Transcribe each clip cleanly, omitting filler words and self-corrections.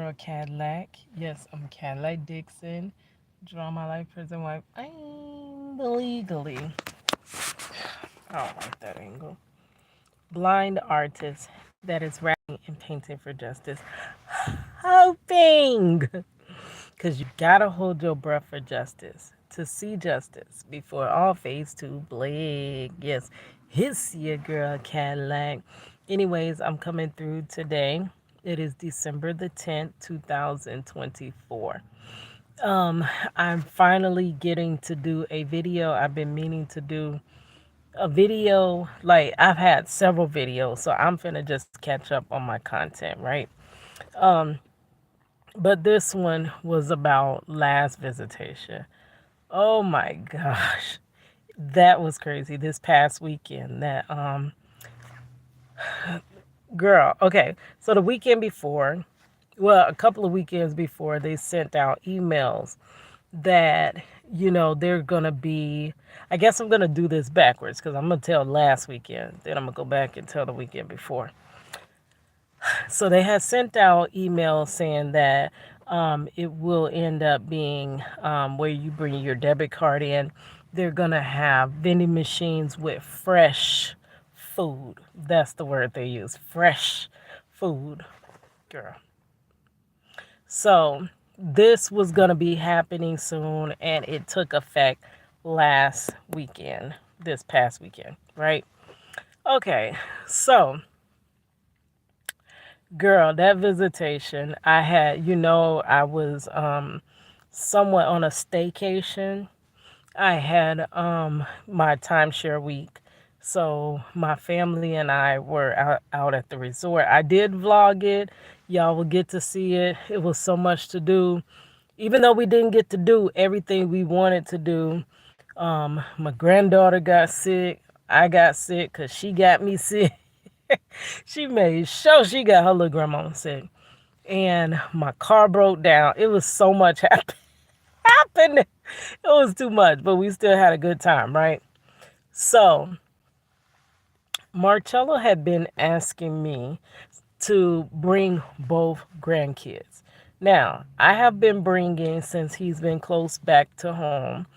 girl Cadillac. Yes, I'm Cadillac Dixon. Draw my life prison wife. I'm legally. I don't like that angle. Blind artist that is writing and painting for justice. Hoping. Because you gotta hold your breath for justice. To see justice before all phase two Blake. Yes, hiss your girl Cadillac. Anyways, I'm coming through today. It is December the 10th, 2024. Um, I'm finally getting to do a video. I've been meaning to do a video. Like, I've had several videos, so I'm finna just catch up on my content, right? Um, but this one was about last visitation. Oh my gosh. That was crazy. This past weekend that girl, okay. So the weekend before, well, a couple of weekends before, they sent out emails that, they're going to be, I guess I'm going to do this backwards because I'm going to tell last weekend, then I'm going to go back and tell the weekend before. So they had sent out emails saying that it will end up being where you bring your debit card in. They're going to have vending machines with fresh food. That's the word they use, fresh food, girl. So this was going to be happening soon, and it took effect last weekend, this past weekend, right? Okay, so girl, that visitation, I had, I was somewhat on a staycation. I had my timeshare week. So my family and I were out at the resort. I did vlog it. Y'all will get to see it. It was so much to do. Even though we didn't get to do everything we wanted to do, my granddaughter got sick. I got sick because she got me sick. She made sure she got her little grandma sick. And my car broke down. It was so much happened. It was too much, but we still had a good time, right? So Marcello had been asking me to bring both grandkids. Now, I have been bringing, since he's been close back to home,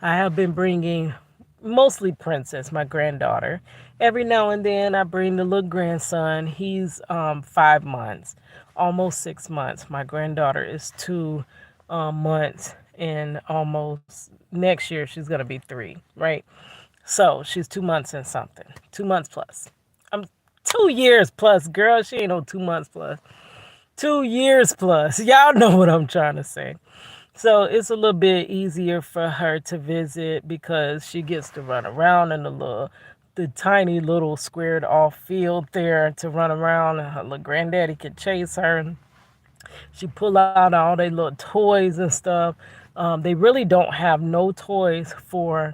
I have been bringing mostly Princess, my granddaughter. Every now and then I bring the little grandson. He's 5 months, almost 6 months. My granddaughter is 2 months, and almost next year she's going to be 3, right? So she's 2 months and something, 2 months plus. I'm 2 years plus, girl. She ain't no 2 months plus. 2 years plus. Y'all know what I'm trying to say. So it's a little bit easier for her to visit because she gets to run around in the tiny little squared off field there to run around, and her little granddaddy could chase her. She pull out all their little toys and stuff. They really don't have no toys for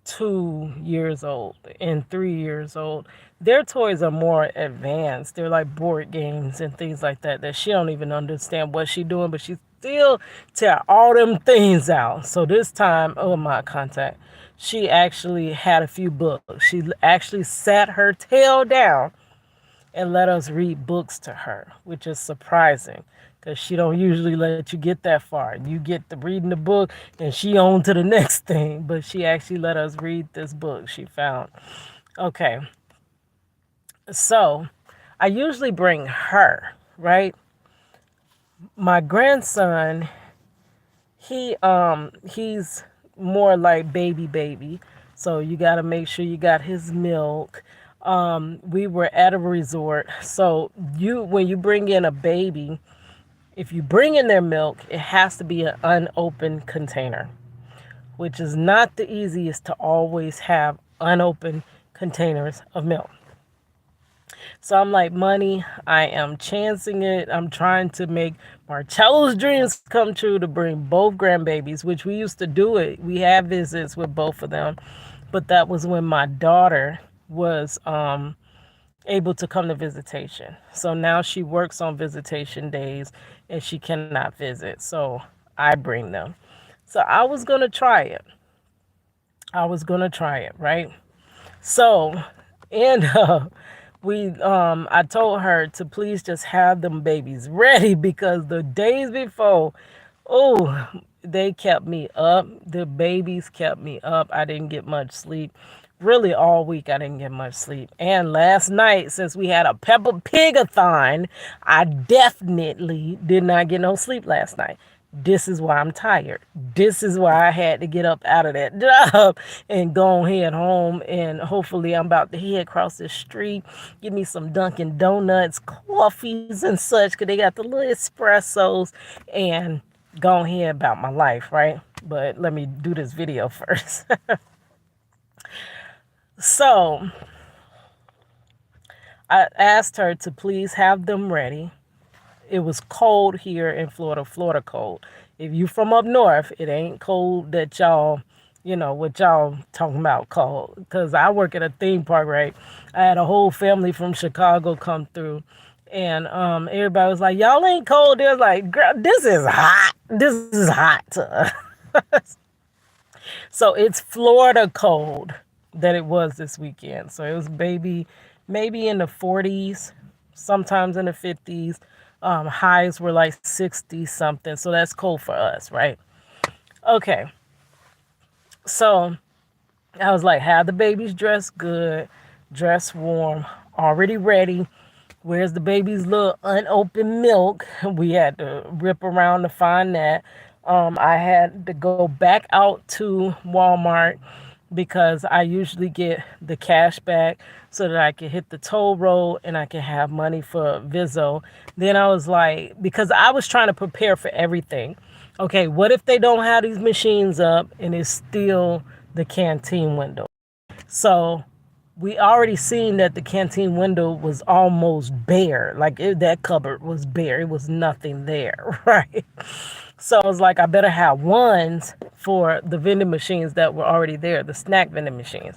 2 years old and 3 years old. Their toys are more advanced. They're like board games and things like that she don't even understand what she doing, but she still tear all them things out. So this time, oh my contact, she actually had a few books. She actually sat her tail down and let us read books to her, which is surprising because she don't usually let you get that far. You get to reading the book and she on to the next thing, but she actually let us read this book she found. Okay, so I usually bring her, right? My grandson, he's more like baby. So you got to make sure you got his milk. We were at a resort. So when you bring in a baby, if you bring in their milk, it has to be an unopened container, which is not the easiest to always have unopened containers of milk. So I'm like, money, I am chancing it. I'm trying to make Marcello's dreams come true to bring both grandbabies, which we used to do it. We had visits with both of them. But that was when my daughter was able to come to visitation. So now she works on visitation days and she cannot visit. So I bring them. So I was going to try it. Right? So, and I told her to please just have them babies ready because the days before, oh, they kept me up. The babies kept me up. I didn't get much sleep. Really, all week I didn't get much sleep. And last night, since we had a Peppa Pig-a-thon, I definitely did not get no sleep last night. This is why I'm tired. This is why I had to get up out of that job and go head home. And hopefully, I'm about to head across the street, get me some Dunkin' Donuts, coffees, and such, because they got the little espressos, and go ahead about my life, right? But let me do this video first. So I asked her to please have them ready. It was cold here in Florida, Florida cold. If you from up north, it ain't cold that y'all, what y'all talking about cold. Because I work at a theme park, right? I had a whole family from Chicago come through. And everybody was like, y'all ain't cold. They're like, girl, this is hot. This is hot to us. So it's Florida cold that it was this weekend. So it was maybe in the 40s, sometimes in the 50s. Highs were like 60 something. So that's cold for us, right? Okay. So I was like, have the babies dressed good, dressed warm, already ready. Where's the baby's little unopened milk? We had to rip around to find that. I had to go back out to Walmart because I usually get the cash back so that I can hit the toll road and I can have money for Vizzo. Then I was like, because I was trying to prepare for everything. Okay, what if they don't have these machines up and it's still the canteen window? So we already seen that the canteen window was almost bare. Like that cupboard was bare. It was nothing there, right? So I was like, I better have ones for the vending machines that were already there, the snack vending machines,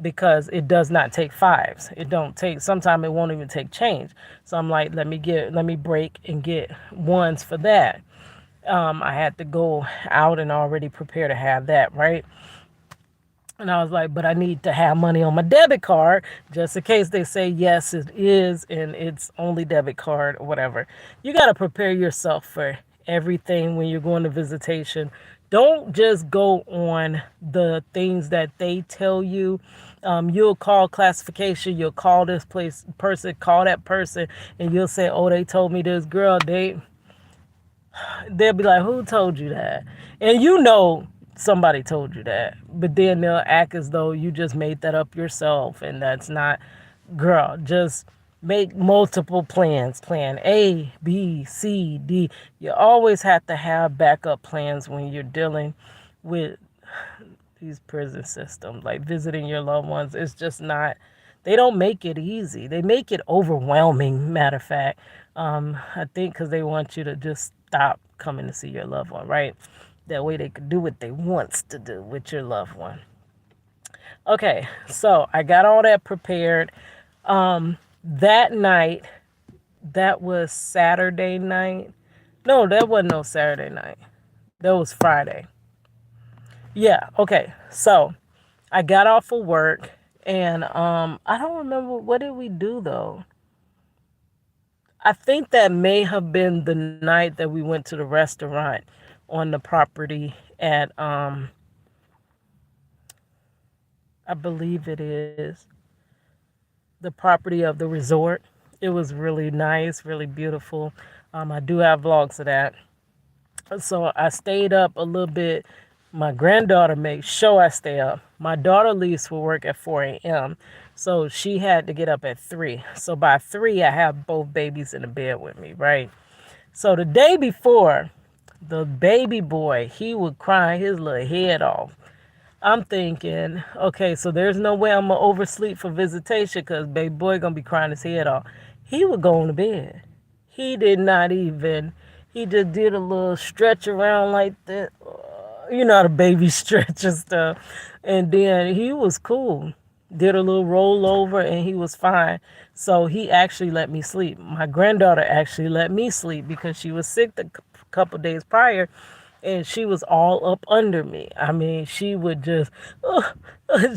because it does not take fives. It don't take, sometimes it won't even take change. So I'm like, let me break and get ones for that. I had to go out and already prepare to have that, right? And I was like, but I need to have money on my debit card just in case they say, yes, it is, and it's only debit card or whatever. You got to prepare yourself for everything when you're going to visitation. Don't just go on the things that they tell you. You'll call classification, you'll call this person, call that person, and you'll say, oh, they told me this. Girl, they'll be like, who told you that? And somebody told you that, but then they'll act as though you just made that up yourself, and that's not. Girl, just make multiple plans. Plan A, B, C, D. You always have to have backup plans when you're dealing with these prison systems, like visiting your loved ones. It's just not, they don't make it easy. They make it overwhelming, matter of fact. I think because they want you to just stop coming to see your loved one, right? That way they could do what they wants to do with your loved one. Okay, so I got all that prepared. That night, that was Saturday night. No, that wasn't no Saturday night. That was Friday. Yeah, okay. So I got off of work and I don't remember, what did we do though? I think that may have been the night that we went to the restaurant on the property at I believe it is the property of the resort. It was really nice, really beautiful. I do have vlogs of that. So I stayed up a little bit. My granddaughter makes sure I stay up. My daughter leaves for work at 4 a.m. So she had to get up at 3. So by 3, I have both babies in the bed with me, right? So the day before, the baby boy, he would cry his little head off. I'm thinking, okay, so there's no way I'm going to oversleep for visitation because baby boy going to be crying his head off. He would go on to bed. He did not even, he just did a little stretch around like that. You know, the baby stretch and stuff. And then he was cool. Did a little rollover and he was fine. So he actually let me sleep. My granddaughter actually let me sleep because she was sick a couple days prior and she was all up under me. I mean, she would just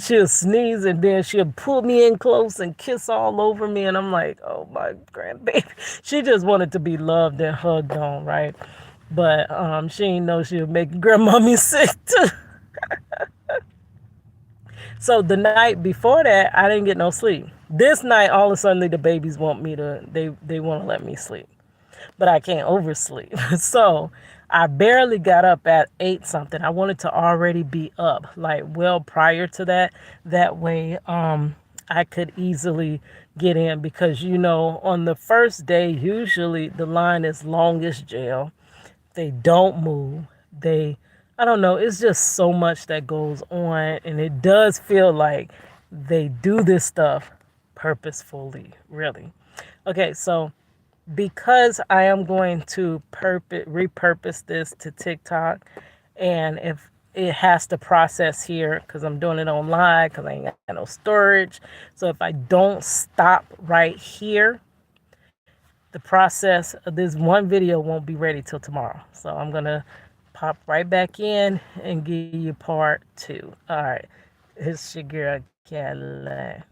She'll sneeze and then she'll pull me in close and kiss all over me. And I'm like, oh, my grandbaby. She just wanted to be loved and hugged on, right? But she ain't know she was making grandmommy sick too. So the night before that, I didn't get no sleep. This night, all of a sudden, the babies want me to, they want to let me sleep. But I can't oversleep. So I barely got up at 8 something. I wanted to already be up like well prior to that. That way I could easily get in because on the first day usually the line is long as jail. They don't move. They I don't know, it's just so much that goes on and it does feel like they do this stuff purposefully, really. Okay, so because I am going to repurpose this to TikTok, and if it has to process here because I'm doing it online because I ain't got no storage. So if I don't stop right here, the process of this one video won't be ready till tomorrow. So I'm gonna pop right back in and give you part two. All right, it's your girl Cadillac.